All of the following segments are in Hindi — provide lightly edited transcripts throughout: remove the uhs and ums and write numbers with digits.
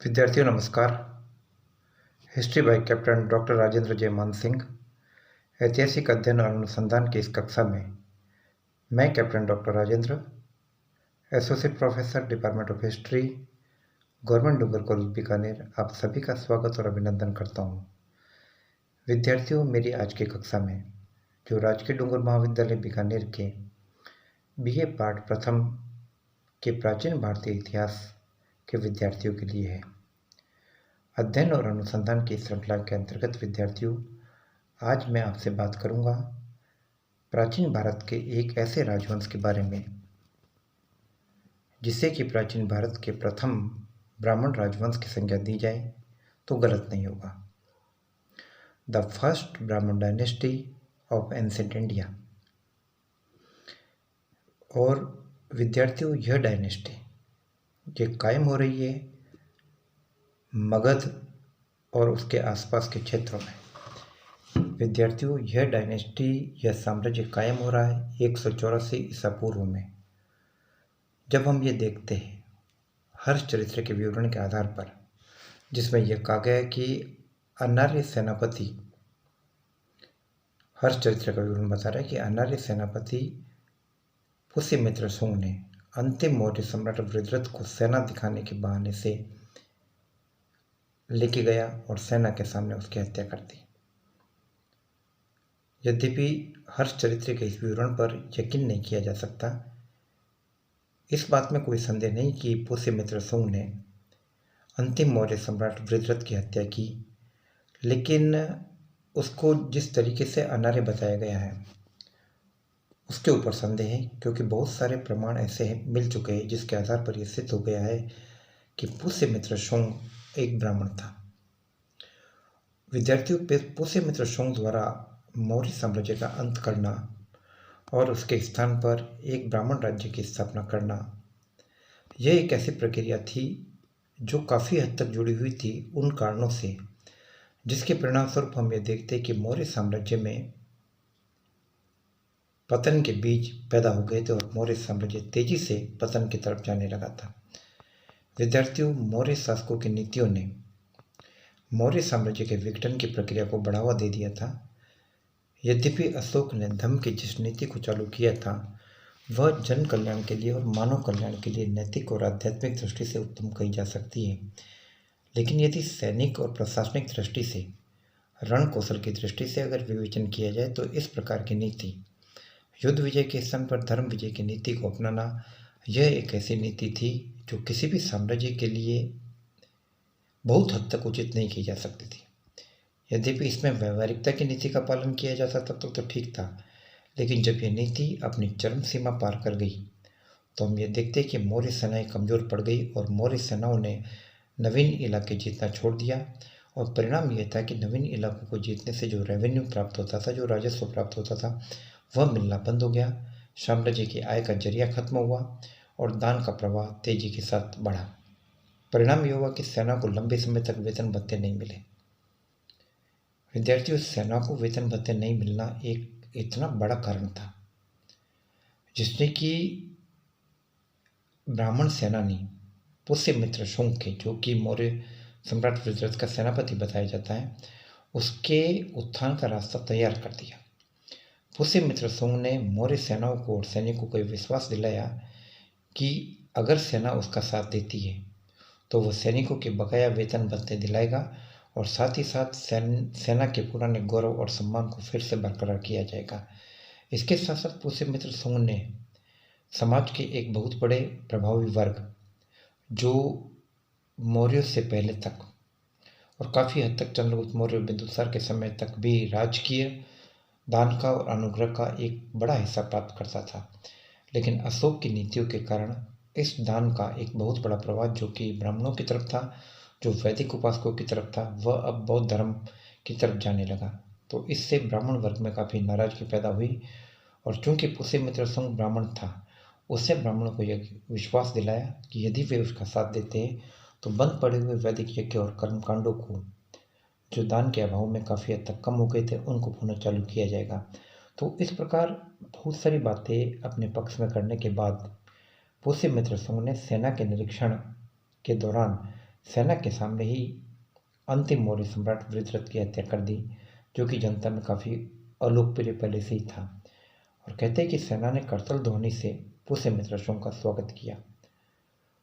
विद्यार्थियों नमस्कार। History by captain doctor Rajendra जय मान सिंह। ऐतिहासिक अध्ययन और अनुसंधान की इस कक्षा में मैं captain doctor Rajendra, associate professor department of history, government Dungar college Bikaner, आप सभी का स्वागत और अभिनंदन करता हूँ। विद्यार्थियों, मेरी आज की कक्षा में जो राजकीय डूंगर महाविद्यालय बीकानेर के BA पार्ट प्रथम के प्राचीन भारतीय इतिहास के विद्यार्थियों के लिए है। अध्ययन और अनुसंधान की श्रृंखला के अंतर्गत विद्यार्थियों, आज मैं आपसे बात करूंगा प्राचीन भारत के एक ऐसे राजवंश के बारे में जिसे कि प्राचीन भारत के प्रथम ब्राह्मण राजवंश की संज्ञा दी जाए तो गलत नहीं होगा। द फर्स्ट ब्राह्मण डायनेस्टी ऑफ एंसेंट इंडिया। और विद्यार्थियों, यह डायनेस्टी ये कायम हो रही है मगध और उसके आसपास के क्षेत्रों में। विद्यार्थियों, यह डायनेस्टी यह साम्राज्य कायम हो रहा है 184 ईसा पूर्व में। जब हम ये देखते हैं हर्ष चरित्र के विवरण के आधार पर, जिसमें यह कहा गया है कि अनार्य सेनापति, हर्ष चरित्र का विवरण बता रहा है कि अनार्य सेनापति पुष्यमित्र शुंग ने अंतिम मौर्य सम्राट वृषध्वज को सेना दिखाने के बहाने से लेके गया और सेना के सामने उसकी हत्या कर दी। यद्यपि हर्ष चरित्र के इस विवरण पर यकीन नहीं किया जा सकता, इस बात में कोई संदेह नहीं कि पुष्यमित्र शुंग ने अंतिम मौर्य सम्राट वृषध्वज की हत्या की, लेकिन उसको जिस तरीके से अनार्य बताया गया है उसके ऊपर संदेह है, क्योंकि बहुत सारे प्रमाण ऐसे मिल चुके हैं जिसके आधार पर यह सिद्ध हो गया है कि पुष्यमित्र शुंग एक ब्राह्मण था। विद्यार्थियों, पुष्यमित्र शुंग द्वारा मौर्य साम्राज्य का अंत करना और उसके स्थान पर एक ब्राह्मण राज्य की स्थापना करना, यह एक ऐसी प्रक्रिया थी जो काफ़ी हद तक जुड़ी हुई थी उन कारणों से जिसके परिणामस्वरूप हम ये देखते हैं कि मौर्य साम्राज्य में पतन के बीज पैदा हो गए थे और मौर्य साम्राज्य तेजी से पतन की तरफ जाने लगा था। विद्यार्थियों, मौर्य शासकों की नीतियों ने मौर्य साम्राज्य के विघटन की प्रक्रिया को बढ़ावा दे दिया था। यद्यपि अशोक ने धम्म की जिस नीति को चालू किया था वह जन कल्याण के लिए और मानव कल्याण के लिए नैतिक और आध्यात्मिक दृष्टि से उत्तम कही जा सकती है, लेकिन यदि सैनिक और प्रशासनिक दृष्टि से, रण कौशल की दृष्टि से अगर विवेचन किया जाए तो इस प्रकार की नीति, युद्ध विजय के स्थान पर धर्म विजय की नीति को अपनाना, यह एक ऐसी नीति थी जो किसी भी साम्राज्य के लिए बहुत हद तक उचित नहीं की जा सकती थी। यद्यपि इसमें व्यवहारिकता की नीति का पालन किया जा सकता तो ठीक था, लेकिन जब यह नीति अपनी चरम सीमा पार कर गई तो हम ये देखते कि मौर्य सेनाएं कमज़ोर पड़ गई और मौर्य सेनाओं ने नवीन इलाके जीतना छोड़ दिया। और परिणाम यह था कि नवीन इलाकों को जीतने से जो रेवेन्यू प्राप्त होता था, जो राजस्व प्राप्त होता था, वह मिलना बंद हो गया। साम्राज्य की आय का जरिया खत्म हुआ और दान का प्रवाह तेजी के साथ बढ़ा। परिणाम यह हुआ कि सेना को लंबे समय तक वेतन भत्ते नहीं मिले। विद्यार्थियों, सेना को वेतन भत्ते नहीं मिलना एक इतना बड़ा कारण था जिसने कि ब्राह्मण सेनानी पुष्यमित्र शुंग के, जो कि मौर्य सम्राट वृषध्वज का सेनापति बताया जाता है, उसके उत्थान का रास्ता तैयार कर दिया। पुष्यमित्र शुंग ने मौर्य सेनाओं को और सैनिकों को विश्वास दिलाया कि अगर सेना उसका साथ देती है तो वह सैनिकों के बकाया वेतन भत्ते दिलाएगा और साथ ही साथ सेना के पुराने गौरव और सम्मान को फिर से बरकरार किया जाएगा। इसके साथ साथ पुष्यमित्र शुंग ने समाज के एक बहुत बड़े प्रभावी वर्ग, जो मौर्यों से पहले तक और काफ़ी हद तक चंद्रगुप्त मौर्य बिंदुसार के समय तक भी राजकीय दान का और अनुग्रह का एक बड़ा हिस्सा प्राप्त करता था, लेकिन अशोक की नीतियों के कारण इस दान का एक बहुत बड़ा प्रभाव, जो कि ब्राह्मणों की तरफ था, जो वैदिक उपासकों की तरफ था, वह अब बौद्ध धर्म की तरफ जाने लगा। तो इससे ब्राह्मण वर्ग में काफ़ी नाराजगी पैदा हुई और चूंकि पुष्यमित्र शुंग ब्राह्मण था, उससे ब्राह्मणों को यह विश्वास दिलाया कि यदि वे उसका साथ देते हैं तो बंद पड़े हुए वैदिक यज्ञ और कर्मकांडों को, जो दान के अभाव में काफ़ी हद तक कम हो गए थे, उनको पुनः चालू किया जाएगा। तो इस प्रकार बहुत सारी बातें अपने पक्ष में करने के बाद पुष्यमित्र शुंग ने सेना के निरीक्षण के दौरान सेना के सामने ही अंतिम मौर्य सम्राट वृत्रथ की हत्या कर दी, जो कि जनता में काफ़ी अलोकप्रिय पहले से ही था। और कहते हैं कि सेना ने करतल ध्वनि से पुष्यमित्र शुंग का स्वागत किया।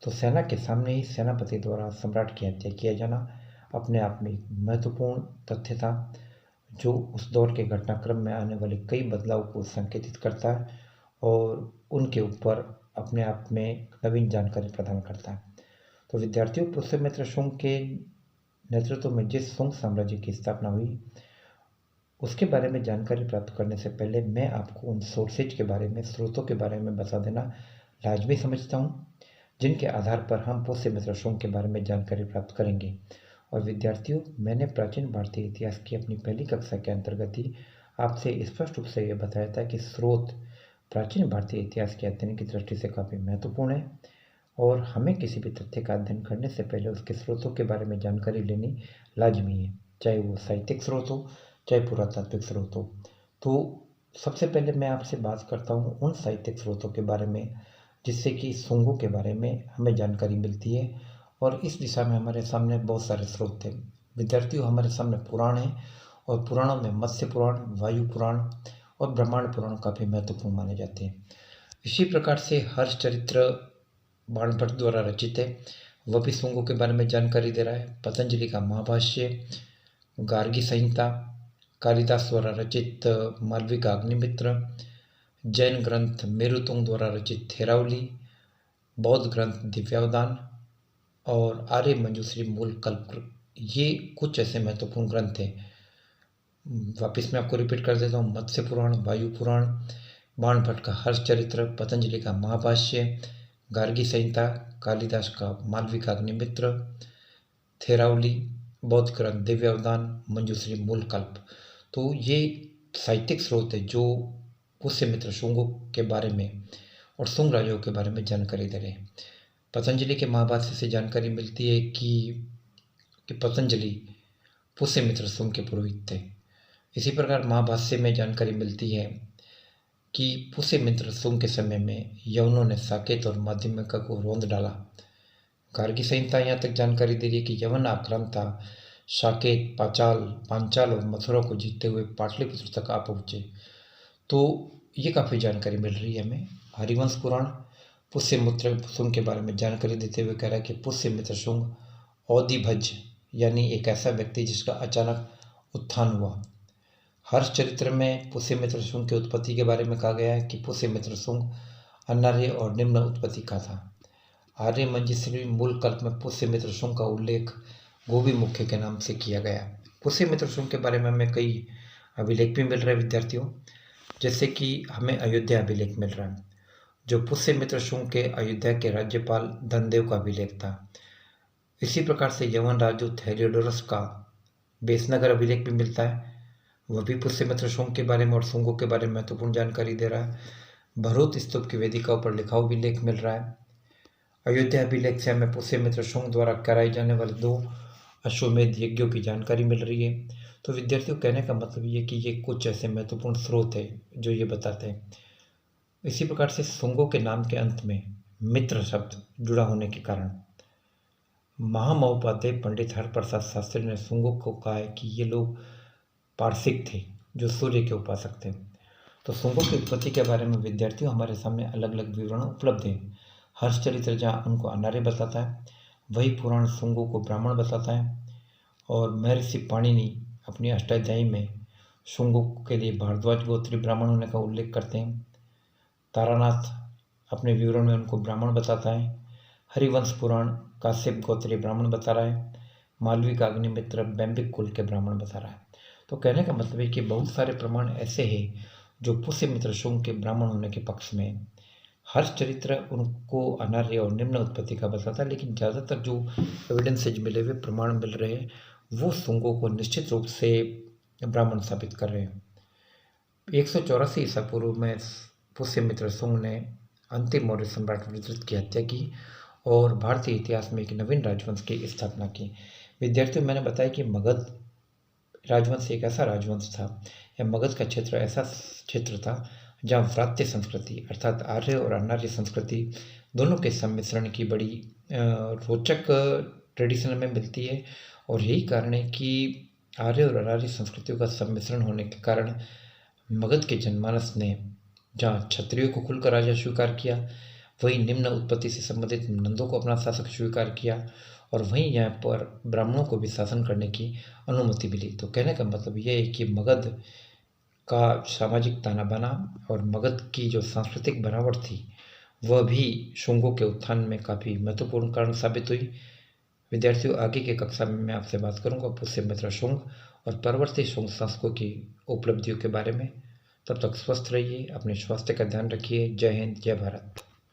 तो सेना के सामने ही सेनापति द्वारा सम्राट की हत्या किया जाना अपने आप में एक महत्वपूर्ण तथ्य था, जो उस दौर के घटनाक्रम में आने वाले कई बदलाव को संकेतित करता है और उनके ऊपर अपने आप में नवीन जानकारी प्रदान करता है। तो विद्यार्थियों, पुष्यमित्र शुंग के नेतृत्व में जिस शुंग साम्राज्य की स्थापना हुई, उसके बारे में जानकारी प्राप्त करने से पहले मैं आपको उन सोर्सेज के बारे में, स्रोतों के बारे में बता देना लाजमी समझता हूँ, जिनके आधार पर हम पुष्यमित्र शुंग के बारे में जानकारी प्राप्त करेंगे। और विद्यार्थियों, मैंने प्राचीन भारतीय इतिहास की अपनी पहली कक्षा के अंतर्गत ही आपसे स्पष्ट रूप से यह बताया था कि स्रोत प्राचीन भारतीय इतिहास के अध्ययन की दृष्टि से काफ़ी महत्वपूर्ण है और हमें किसी भी तथ्य का अध्ययन करने से पहले उसके स्रोतों के बारे में जानकारी लेनी लाजमी है, चाहे वो साहित्यिक स्रोत हो, चाहे पुरातात्विक स्रोत हो। तो सबसे पहले मैं आपसे बात करता हूँ उन साहित्यिक स्रोतों के बारे में जिससे कि शुंगों के बारे में हमें जानकारी मिलती है, और इस दिशा में हमारे सामने बहुत सारे स्रोत थे। विद्यार्थियों, हमारे सामने पुराण है और पुराणों में मत्स्य पुराण, वायु पुराण और ब्रह्मांड पुराण काफ़ी महत्वपूर्ण माने जाते हैं। इसी प्रकार से हर्षचरित्र बाणभट्ट द्वारा रचित है, वह भी शुंगों के बारे में जानकारी दे रहा है। पतंजलि का महाभाष्य, गार्गी संहिता, कालिदास द्वारा रचित मालवी का अग्निमित्र, जैन ग्रंथ मेरुतुंग द्वारा रचित थेरावली, बौद्ध ग्रंथ दिव्यावदान और आर्य मंजूश्री मूल कल्प, ये कुछ ऐसे महत्वपूर्ण ग्रंथ हैं। वापिस मैं आपको रिपीट कर देता हूँ। मत्स्य पुराण, वायु पुराण, बाणभट्ट का हर्षचरित्र, पतंजलि का महाभाष्य, गार्गी संहिता, कालिदास का मालवी का अग्निमित्र, थेरावली, बौद्ध ग्रंथ दिव्यावदान, मंजूश्री मूल कल्प। तो ये साहित्यिक स्रोत है जो पुष्यमित्र शुंगों के बारे में और शुंग राजाओं के बारे में जानकारी दे रहे हैं। पतंजलि के महाभाष्य से जानकारी मिलती है कि पतंजलि पुष्यमित्र शुंग के पुरोहित थे। इसी प्रकार महाभाष्य में जानकारी मिलती है कि पुष्यमित्र शुंग के समय में यवनों ने साकेत और माध्यमिका को रौंद डाला। गार्गी संहिता यहाँ तक जानकारी दे रही है कि यवन आक्रांत था, साकेत, पांचाल और मथुरा को जीतते हुए पाटलिपुत्र तक आ पहुँचे। तो ये काफ़ी जानकारी मिल रही है हमें। हरिवंश पुराण पुष्यमित्र शुंग के बारे में जानकारी देते हुए कह रहा है कि पुष्यमित्र शुंग औदिभज, यानी एक ऐसा व्यक्ति जिसका अचानक उत्थान हुआ। हर्षचरित्र में पुष्यमित्र शुंग की उत्पत्ति के बारे में कहा गया है कि पुष्यमित्र शुंग अनार्य और निम्न उत्पत्ति का था। आर्य मंजूश्री मूल कल्प में पुष्यमित्र शुंग का उल्लेख गोभी मुख्य के नाम से किया गया। पुष्यमित्र शुंग के बारे में हमें कई अभिलेख भी मिल रहे हैं विद्यार्थियों, जैसे कि हमें अयोध्या अभिलेख मिल रहा है, जो पुष्यमित्र शुंग के अयोध्या के राज्यपाल धनदेव का अभिलेख था। इसी प्रकार से यवन राजदूत हेलियोडोरस का बेसनगर अभिलेख भी मिलता है, वह भी पुष्यमित्र शुंग के बारे में और शुंगों के बारे में महत्वपूर्ण जानकारी दे रहा है। भरूत स्तूप की वेदिका पर लिखा हुआ अभिलेख मिल रहा है। अयोध्या अभिलेख से हमें पुष्यमित्र शुंग द्वारा कराए जाने वाले 2 अश्वमेध यज्ञों की जानकारी मिल रही है। तो विद्यार्थियों, कहने का मतलब ये कि ये कुछ ऐसे महत्वपूर्ण स्रोत है जो ये बताते हैं। इसी प्रकार से शुंगों के नाम के अंत में मित्र शब्द जुड़ा होने के कारण महामहोपाध्याय पंडित हरप्रसाद शास्त्री ने शुंगों को कहा है कि ये लोग पारसिक थे जो सूर्य के उपासक थे। तो शुंगों की उत्पत्ति के बारे में विद्यार्थियों हमारे सामने अलग अलग विवरण उपलब्ध हैं। हर्षचरित्र जहाँ उनको अनार्य बताता है, वही पुराण शुंगों को ब्राह्मण बताता है। और महर्षि पाणिनि अपनी अष्टाध्यायी में शुंगों के लिए भारद्वाज गोत्री ब्राह्मण होने का उल्लेख करते हैं। तारानाथ अपने विवरण में उनको ब्राह्मण बताता है। हरिवंश पुराण काश्यप गोत्रीय ब्राह्मण बता रहा है। मालवी का अग्निमित्र बैंबिक कुल के ब्राह्मण बता रहा है। तो कहने का मतलब है कि बहुत सारे प्रमाण ऐसे हैं जो पुष्यमित्र शुंग के ब्राह्मण होने के पक्ष में हैं। हर्षचरित्र उनको अनार्य और निम्न उत्पत्ति का बताता है, लेकिन ज़्यादातर जो एविडेंसेज मिले हुए प्रमाण मिल रहे हैं वो शुंगों को निश्चित रूप से ब्राह्मण साबित कर रहे हैं। 184 ईसा पूर्व में पुष्यमित्र शुंग ने अंतिम मौर्य सम्राट वृत्रथ की हत्या की और भारतीय इतिहास में एक नवीन राजवंश की स्थापना की। विद्यार्थियों, मैंने बताया कि मगध राजवंश एक ऐसा राजवंश था या मगध का क्षेत्र ऐसा क्षेत्र था जहाँ व्रात्य संस्कृति अर्थात आर्य और अनार्य संस्कृति दोनों के सम्मिश्रण की बड़ी रोचक ट्रेडिशन में मिलती है। और यही कारण है कि आर्य और अनार्य संस्कृतियों का सम्मिश्रण होने के कारण मगध के जनमानस ने जहाँ क्षत्रियों को खुलकर राजा स्वीकार किया, वहीं निम्न उत्पत्ति से संबंधित नंदों को अपना शासक स्वीकार किया, और वहीं यहाँ पर ब्राह्मणों को भी शासन करने की अनुमति मिली। तो कहने का मतलब यह है कि मगध का सामाजिक ताना बाना और मगध की जो सांस्कृतिक बनावट थी वह भी शुंगों के उत्थान में काफ़ी महत्वपूर्ण कारण साबित हुई। विद्यार्थियों, आगे की कक्षा में मैं आपसे बात करूंगा पुष्यमित्र शुंग और परवर्ती शुंग शासकों की उपलब्धियों के बारे में। तब तक स्वस्थ रहिए, अपने स्वास्थ्य का ध्यान रखिए। जय हिंद, जय भारत।